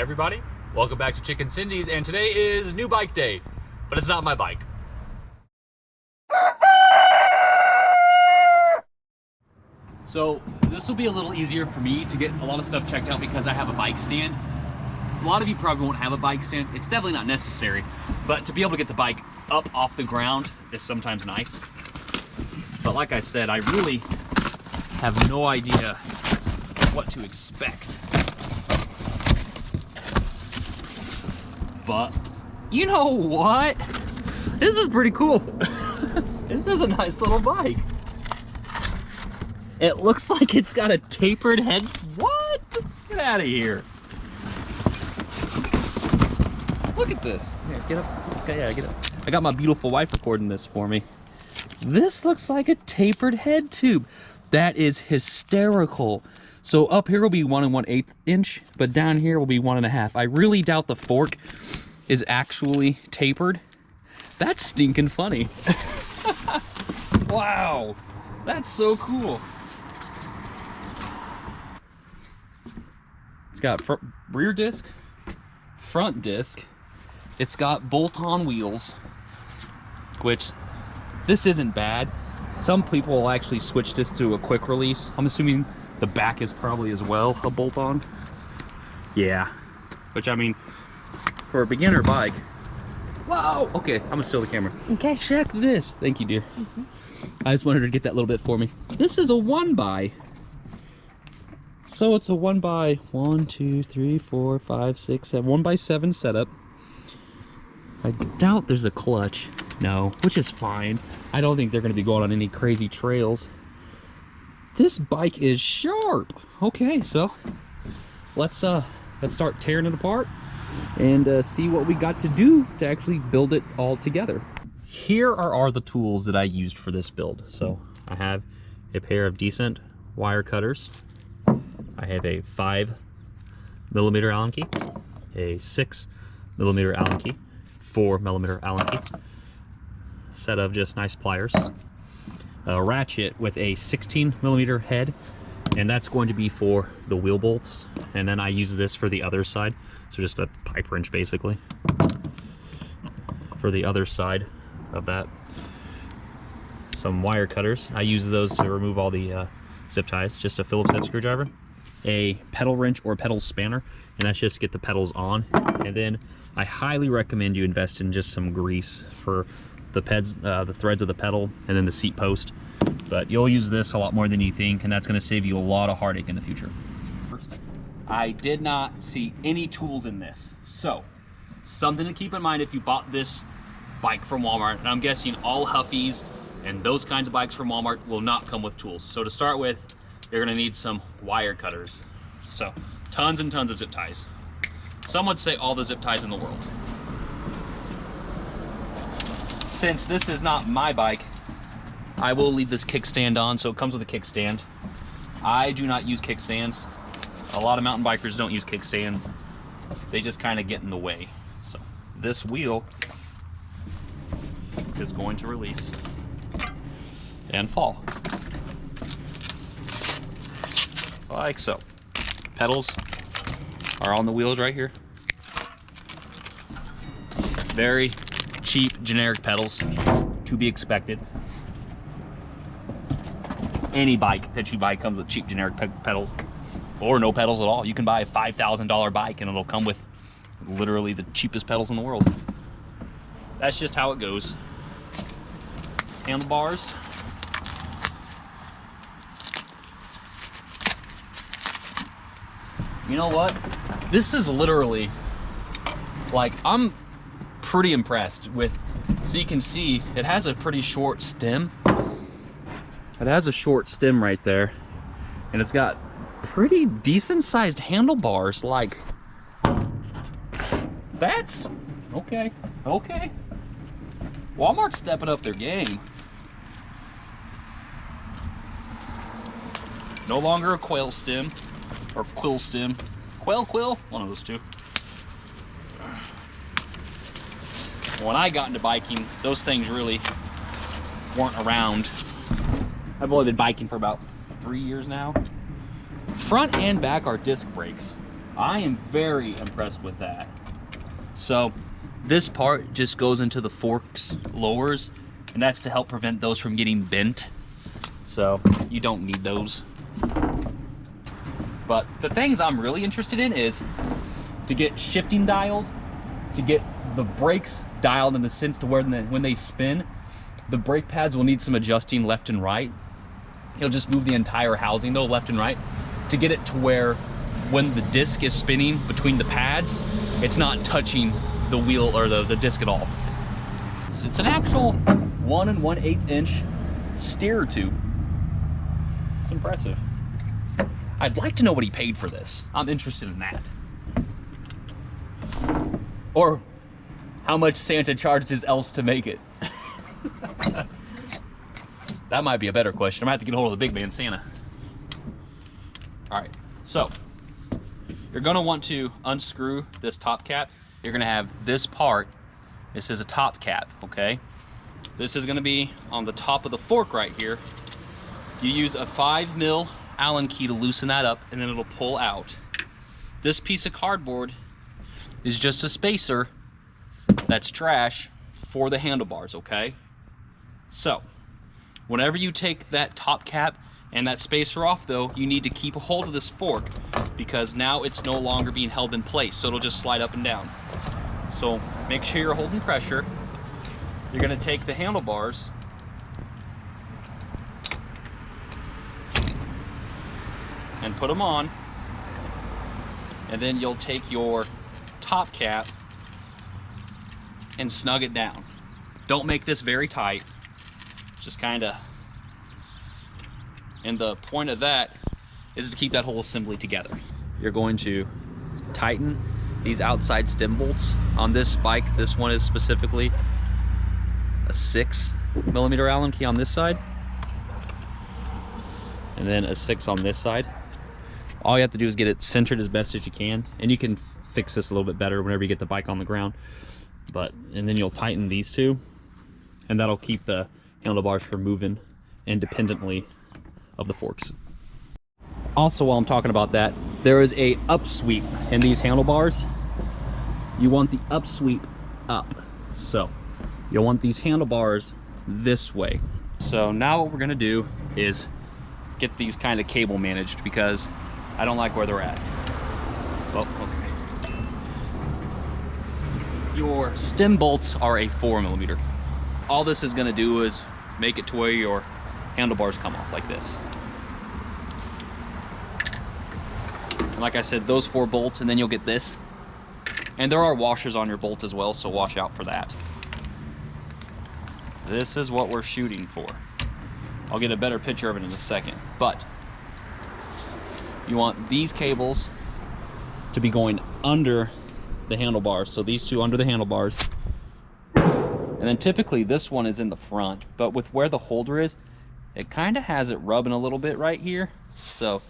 everybody, welcome back to Chicken Cindy's, and today is new bike day, but it's not my bike. So this will be a little easier for me to get a lot of stuff checked out because I have a bike stand. A lot of you probably won't have a bike stand. It's definitely not necessary, but to be able to get the bike up off the ground is sometimes nice. But like I said, I really have no idea what to expect. But you know what? This is pretty cool. This is a nice little bike. It looks like it's got a tapered head. What? Get out of here. Look at this. Here, get up. Okay, yeah, get up. I got my beautiful wife recording this for me. This looks like a tapered head tube. That is hysterical. So up here will be 1 1/8 inch, but down here will be 1 1/2. I really doubt the fork is actually tapered. That's stinking funny. Wow, that's so cool. It's got rear disc, front disc. It's got bolt-on wheels, which this isn't bad. Some people will actually switch this to a quick release. I'm assuming the back is probably as well a bolt-on. Yeah, which I mean, for a beginner bike. Whoa! Okay, I'm gonna steal the camera. Okay. Check this. Thank you, dear. I just wanted her to get that little bit for me. This is a 1x. So it's a 1x 1, 2, 3, 4, 5, 6, 7, 1x7 setup. I doubt there's a clutch. No, which is fine. I don't think they're gonna be going on any crazy trails. This bike is sharp. Okay, so let's start tearing it apart and see what we got to do to actually build it all together. Here are the tools that I used for this build. So I have a pair of decent wire cutters. I have a 5mm Allen key, a 6mm Allen key, 4mm Allen key, set of just nice pliers, a ratchet with a 16mm head, and that's going to be for the wheel bolts. And then I use this for the other side, so just a pipe wrench basically for the other side of that. Some wire cutters. I use those to remove all the zip ties. Just a Phillips head screwdriver, a pedal wrench or pedal spanner, and that's just to get the pedals on. And then I highly recommend you invest in just some grease for the threads of the pedal and then the seat post. But you'll use this a lot more than you think, and that's going to save you a lot of heartache in the future. I did not see any tools in this, so something to keep in mind if you bought this bike from Walmart, and I'm guessing all Huffies and those kinds of bikes from Walmart will not come with tools. So to start with, you're going to need some wire cutters. So tons and tons of zip ties. Some would say all the zip ties in the world. Since this is not my bike, I will leave this kickstand on, so it comes with a kickstand. I do not use kickstands. A lot of mountain bikers don't use kickstands. They just kind of get in the way. So this wheel is going to release and fall. Like so. Pedals are on the wheels right here. Very cheap, generic pedals to be expected. Any bike that you buy comes with cheap, generic pedals, or no pedals at all. You can buy a $5,000 bike and it'll come with literally the cheapest pedals in the world. That's just how it goes. Handlebars. You know what? This is literally, like, I'm pretty impressed with, so you can see it has a pretty short stem. It has a short stem right there, and it's got pretty decent sized handlebars. Like, that's okay. Okay, Walmart's stepping up their game. No longer a quail stem or quill stem. Quill, one of those two. When I got into biking, those things really weren't around. I've only been biking for about 3 years now. Front and back are disc brakes. I am very impressed with that. So this part just goes into the forks lowers, and that's to help prevent those from getting bent. So you don't need those. But the things I'm really interested in is to get shifting dialed, to get the brakes dialed in the sense to where when they spin, the brake pads will need some adjusting left and right. He'll just move the entire housing though left and right to get it to where when the disc is spinning between the pads, it's not touching the wheel or the disc at all. It's an actual 1 1/8 inch steer tube. It's impressive. I'd like to know what he paid for this. I'm interested in that. Or how much Santa charged his elves to make it. That might be a better question. I might have to get a hold of the big man Santa. All right, so you're gonna want to unscrew this top cap. You're gonna have this part. This is a top cap, okay? This is gonna be on the top of the fork right here. You use a 5mm Allen key to loosen that up, and then it'll pull out. This piece of cardboard is just a spacer that's trash for the handlebars, okay? So, whenever you take that top cap and that spacer off though, you need to keep a hold of this fork because now it's no longer being held in place, so it'll just slide up and down. So make sure you're holding pressure. You're gonna take the handlebars and put them on, and then you'll take your top cap and snug it down. Don't make this very tight, just kind of, and the point of that is to keep that whole assembly together. You're going to tighten these outside stem bolts on this bike. This one is specifically a 6mm Allen key on this side, and then a 6 on this side. All you have to do is get it centered as best as you can, and you can fix this a little bit better whenever you get the bike on the ground. And then you'll tighten these two, and that'll keep the handlebars from moving independently of the forks. Also, while I'm talking about that, there is a upsweep in these handlebars. You want the upsweep up. So you'll want these handlebars this way. So now what we're gonna do is get these kind of cable managed because I don't like where they're at. Oh, okay. Your stem bolts are a 4mm. All this is gonna do is make it to where your handlebars come off like this. And like I said, those 4 bolts, and then you'll get this. And there are washers on your bolt as well, so watch out for that. This is what we're shooting for. I'll get a better picture of it in a second, but you want these cables to be going under the handlebars. So these two under the handlebars. And then typically this one is in the front, but with where the holder is, it kind of has it rubbing a little bit right here. So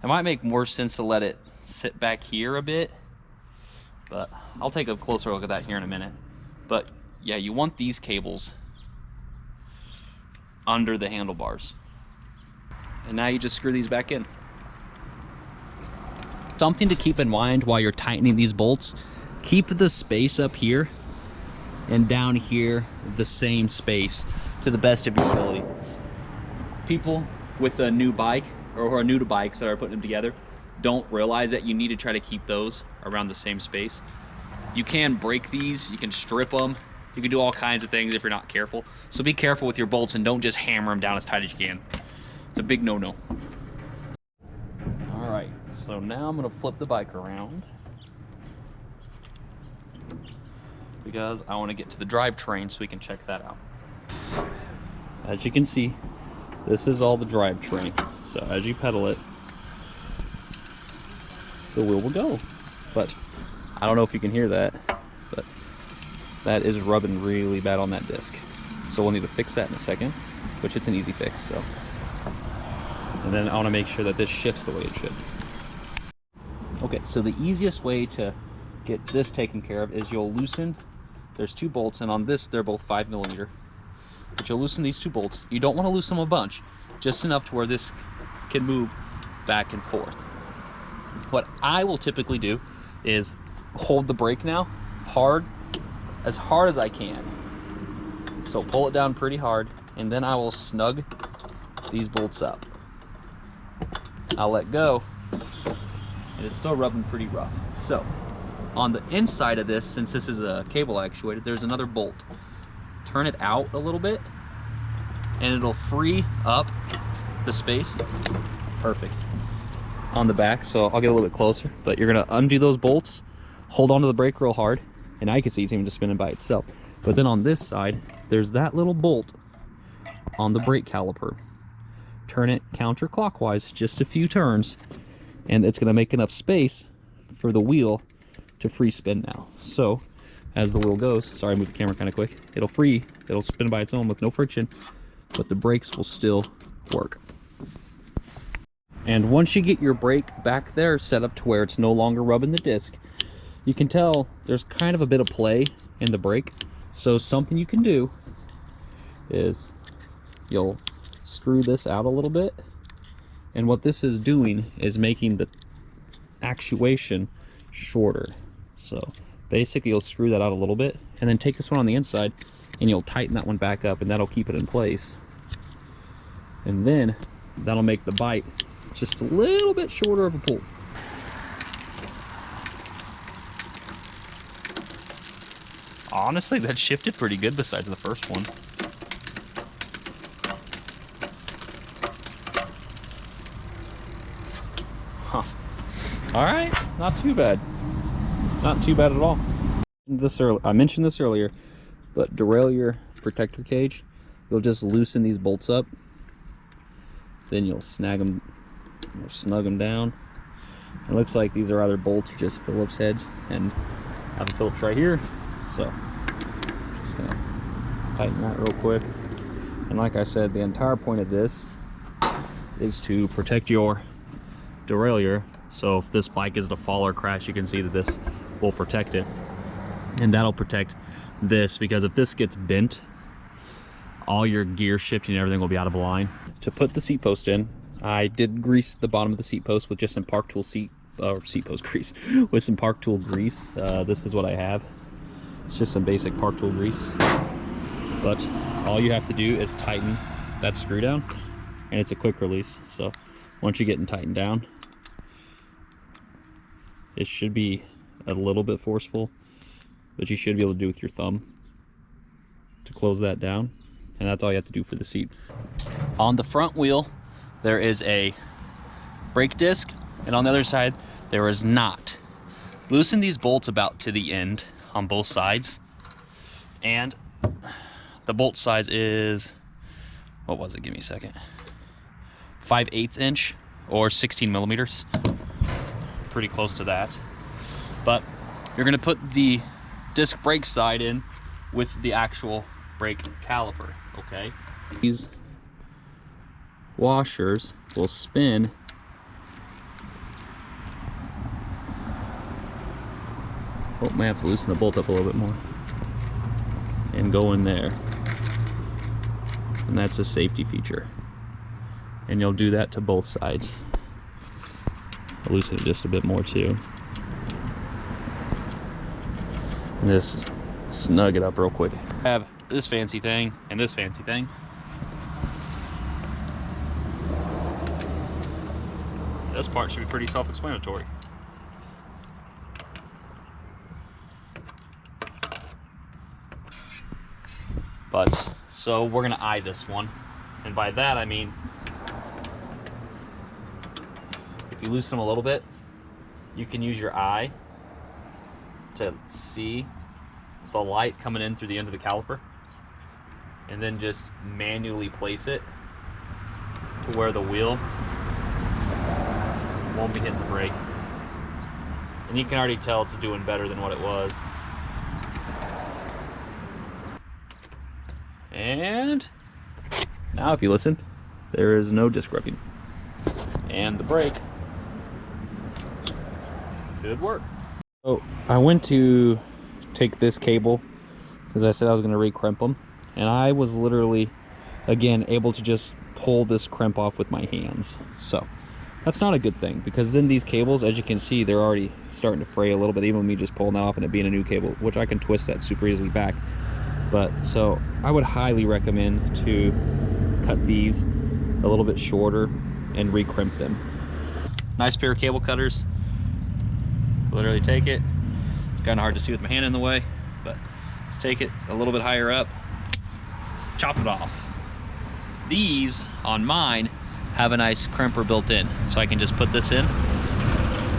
it might make more sense to let it sit back here a bit, but I'll take a closer look at that here in a minute. But yeah, you want these cables under the handlebars. And now you just screw these back in. Something to keep in mind while you're tightening these bolts, keep the space up here and down here the same space to the best of your ability. People with a new bike or who are new to bikes that are putting them together don't realize that you need to try to keep those around the same space. You can break these, you can strip them, you can do all kinds of things if you're not careful. So be careful with your bolts and don't just hammer them down as tight as you can. It's a big no-no. All right, so now I'm gonna flip the bike around because I wanna get to the drivetrain so we can check that out. As you can see, this is all the drivetrain. So as you pedal it, the wheel will go. But I don't know if you can hear that, but that is rubbing really bad on that disc. So we'll need to fix that in a second, which it's an easy fix, so. And then I wanna make sure that this shifts the way it should. Okay, so the easiest way to get this taken care of is you'll loosen, there's 2 bolts, and on this, they're both 5mm. But you'll loosen these 2 bolts. You don't wanna loosen them a bunch, just enough to where this can move back and forth. What I will typically do is hold the brake now hard, as hard as I can. So pull it down pretty hard, and then I will snug these bolts up. I'll let go, and it's still rubbing pretty rough. So on the inside of this, since this is a cable actuated, there's another bolt. Turn it out a little bit, and it'll free up the space. Perfect. On the back, so I'll get a little bit closer, but you're gonna undo those bolts, hold onto the brake real hard, and now you can see it's even just spinning by itself. But then on this side, there's that little bolt on the brake caliper. Turn it counterclockwise, just a few turns, and it's gonna make enough space for the wheel to free spin now. So as the wheel goes, sorry I moved the camera kind of quick, it'll spin by its own with no friction, but the brakes will still work. And once you get your brake back there set up to where it's no longer rubbing the disc, you can tell there's kind of a bit of play in the brake. So something you can do is you'll screw this out a little bit, and what this is doing is making the actuation shorter. So basically you'll screw that out a little bit, and then take this one on the inside and you'll tighten that one back up, and that'll keep it in place. And then that'll make the bite just a little bit shorter of a pull. Honestly, that shifted pretty good besides the first one. Huh. All right, not too bad. Not too bad at all. I mentioned this earlier, but derailleur protector cage, you'll just loosen these bolts up, then you'll snag them, or snug them down. It looks like these are either bolts or just Phillips heads, and I have a Phillips right here, so just gonna tighten that real quick. And like I said, the entire point of this is to protect your derailleur. So if this bike is to fall or crash, you can see that this will protect it, and that'll protect this, because if this gets bent, all your gear shifting and everything will be out of line. To put the seat post in, I did grease the bottom of the seat post with just some Park Tool seat post grease with some Park Tool grease. This is what I have. It's just some basic Park Tool grease, but all you have to do is tighten that screw down, and it's a quick release. So once you get it tightened down, it should be a little bit forceful, but you should be able to do with your thumb to close that down, and that's all you have to do for the seat. On the front wheel, there is a brake disc, and on the other side, there is not. Loosen these bolts about to the end on both sides, and the bolt size is, what was it? Give me a second. 5/8 inch or 16 millimeters. Pretty close to that. But you're gonna put the disc brake side in with the actual brake caliper, okay? These washers will spin may have to loosen the bolt up a little bit more and go in there, and that's a safety feature, and you'll do that to both sides. I'll loosen it just a bit more too, and just snug it up real quick. I have this fancy thing and this fancy thing. This part should be pretty self-explanatory. But, so we're gonna eye this one. And by that I mean, if you loosen them a little bit, you can use your eye to see the light coming in through the end of the caliper, and then just manually place it to where the wheel won't be hitting the brake. And you can already tell it's doing better than what it was. And now if you listen, there is no disc rubbing. And the brake should work. So I went to take this cable, because I said I was going to re-crimp them, and I was literally, again, able to just pull this crimp off with my hands. So That's not a good thing, because then these cables, as you can see, they're already starting to fray a little bit, even with me just pulling that off and it being a new cable, which I can twist that super easily back. But so I would highly recommend to cut these a little bit shorter and recrimp them. Nice pair of cable cutters. Literally take it. It's kind of hard to see with my hand in the way, but let's take it a little bit higher up, chop it off. These on mine have a nice crimper built in, so I can just put this in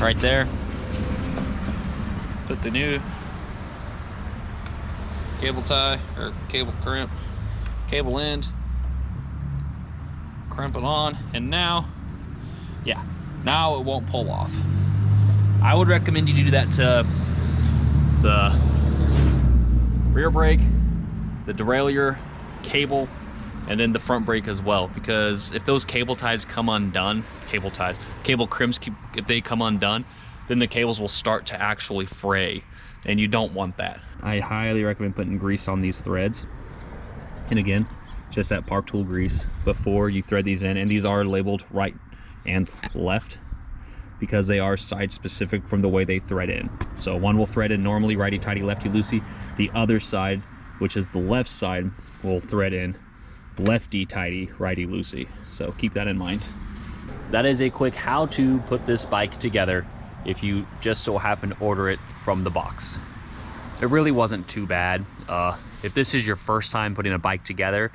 right there, put the new cable tie or cable crimp, cable end, crimp it on, and now, yeah, now it won't pull off. I would recommend you do that to the rear brake, the derailleur, cable, and then the front brake as well, because if those cable ties come undone, cable crimps, if they come undone, then the cables will start to actually fray, and you don't want that. I highly recommend putting grease on these threads. And again, just that Park Tool grease before you thread these in, and these are labeled right and left because they are side specific from the way they thread in. So one will thread in normally righty-tighty, lefty-loosey. The other side, which is the left side, will thread in lefty-tighty, righty-loosey. So keep that in mind. That is a quick how to put this bike together if you just so happen to order it from the box. It really wasn't too bad. If this is your first time putting a bike together,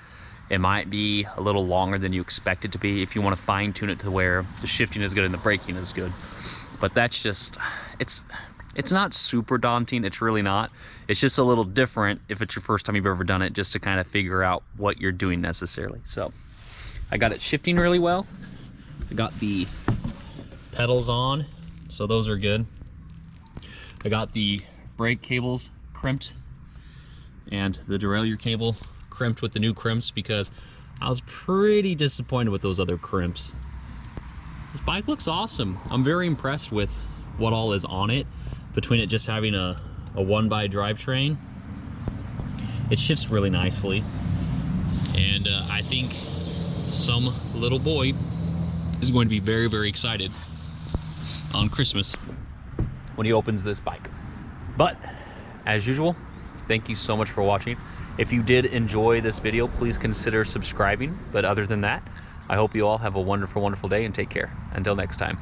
it might be a little longer than you expect it to be if you want to fine tune it to where the shifting is good and the braking is good. But that's just, it's not super daunting, it's really not. It's just a little different if it's your first time you've ever done it, just to kind of figure out what you're doing necessarily. So I got it shifting really well. I got the pedals on, so those are good. I got the brake cables crimped and the derailleur cable crimped with the new crimps, because I was pretty disappointed with those other crimps. This bike looks awesome. I'm very impressed with what all is on it, between it just having a 1x drivetrain. It shifts really nicely, and I think some little boy is going to be very, very excited on Christmas when he opens this bike. But as usual, thank you so much for watching. If you did enjoy this video, please consider subscribing. But other than that, I hope you all have a wonderful, wonderful day and take care. Until next time.